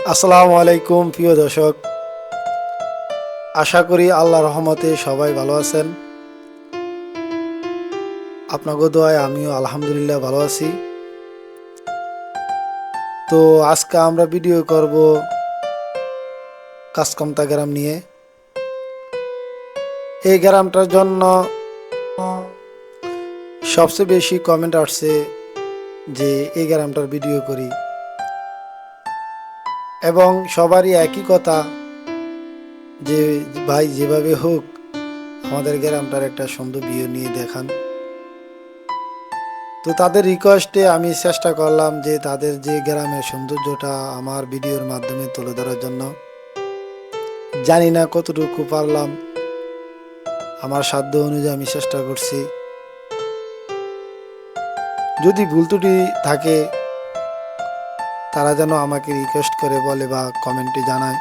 আসসালামু আলাইকুম প্রিয় দর্শক, আশা করি আল্লাহর রহমতে সবাই ভালো আছেন। আপনাকে দোয়ায় আমিও আলহামদুলিল্লাহ ভালো আছি। তো আজকে আমরা ভিডিও করব কাসকমতা গ্রাম নিয়ে। এই গ্রামটার জন্য সবচেয়ে বেশি কমেন্ট আসছে যে এই গ্রামটার ভিডিও করি, এবং সবারই একই কথা যে ভাই যেভাবে হোক আমাদের গ্রামটার একটা সুন্দর ভিউ নিয়ে দেখান। তো তাদের রিকোয়েস্টে আমি চেষ্টা করলাম যে তাদের যে গ্রামের সৌন্দর্যটা আমার ভিডিওর মাধ্যমে তুলে ধরার জন্য। জানি না কতটুকু পারলাম, আমার সাধ্য অনুযায়ী আমি চেষ্টা করছি। যদি ভুল ত্রুটি থাকে তারা যেন আমাকে রিকোয়েস্ট করে বলে বা কমেন্টে জানায়,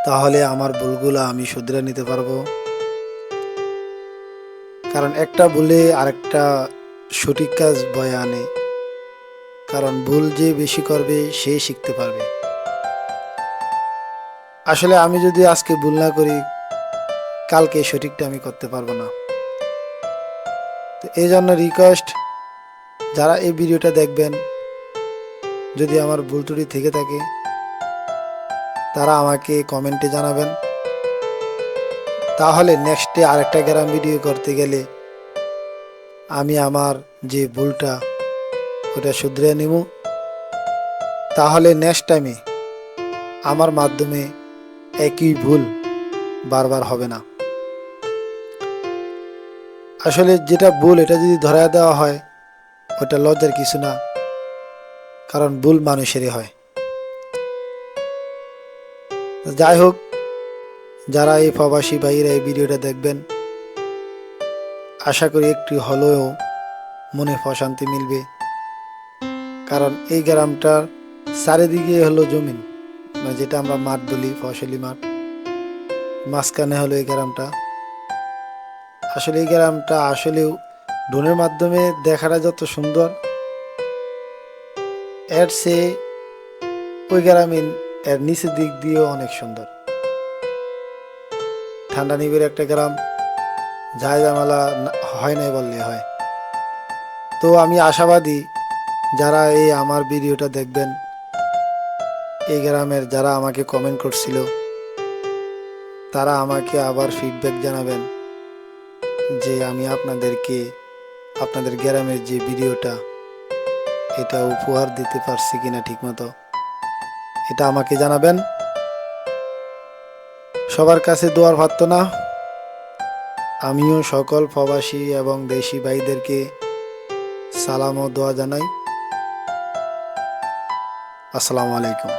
তাহলে আমার ভুলগুলো আমি শুধরে নিতে পারবো। কারণ একটা ভুলে আরেকটা সঠিক কাজ বয়ে আনে, কারণ ভুল যে বেশি করবে সে শিখতে পারবে। আসলে আমি যদি আজকে ভুল না করি, কালকে সঠিকটা আমি করতে পারবো না। তো এই জন্য রিকোয়েস্ট, যারা এই ভিডিওটা দেখবেন, যদি আমার ভুল ত্রুটি থেকে থাকে তারা আমাকে কমেন্টে জানাবেন, তাহলে নেক্সটে আরেকটা গ্রাম ভিডিও করতে গেলে আমি আমার যে ভুলটা ওটা শুধরে নেব। তাহলে নেক্সট টাইমে আমার মাধ্যমে একই ভুল বারবার হবে না। আসলে যেটা ভুল এটা যদি ধরা দেওয়া হয় ওটা লজ্জার কিছু না, কারণ ভুল মানুষেরই হয়। যাই হোক, যারা এই প্রবাসী ভাইয়েরা এই ভিডিওটা দেখবেন, আশা করি একটু হলেও মনে প্রশান্তি মিলবে। কারণ এই গ্রামটার চারিদিকে হলো জমিন, মানে যেটা আমরা মাঠ বলি, ফসলি মাঠ, মাঝখানে হলো এই গ্রামটা। আসলে এই গ্রামটা আসলেও ড্রোনের মাধ্যমে দেখাটা যত সুন্দর, এর চেয়ে ওই গ্রামে এর নিচের দিক দিয়েও অনেক সুন্দর। ঠান্ডা নিবিড় একটা গ্রাম, ঝাই ঝামেলা হয় নাই বললে হয়। তো আমি আশাবাদী যারা এই আমার ভিডিওটা দেখবেন, এই গ্রামের যারা আমাকে কমেন্ট করছিল তারা আমাকে আবার ফিডব্যাক জানাবেন যে আমি আপনাদেরকে আপনাদের গ্রামের যে ভিডিওটা এটা উপহার দিতে পারছি কিনা ঠিকমতো, এটা আমাকে জানাবেন। সবার কাছে দোয়ার প্রার্থনা, আমিও সকল প্রবাসী এবং দেশি ভাইদেরকে সালাম ও দোয়া জানাই। আসসালামু আলাইকুম।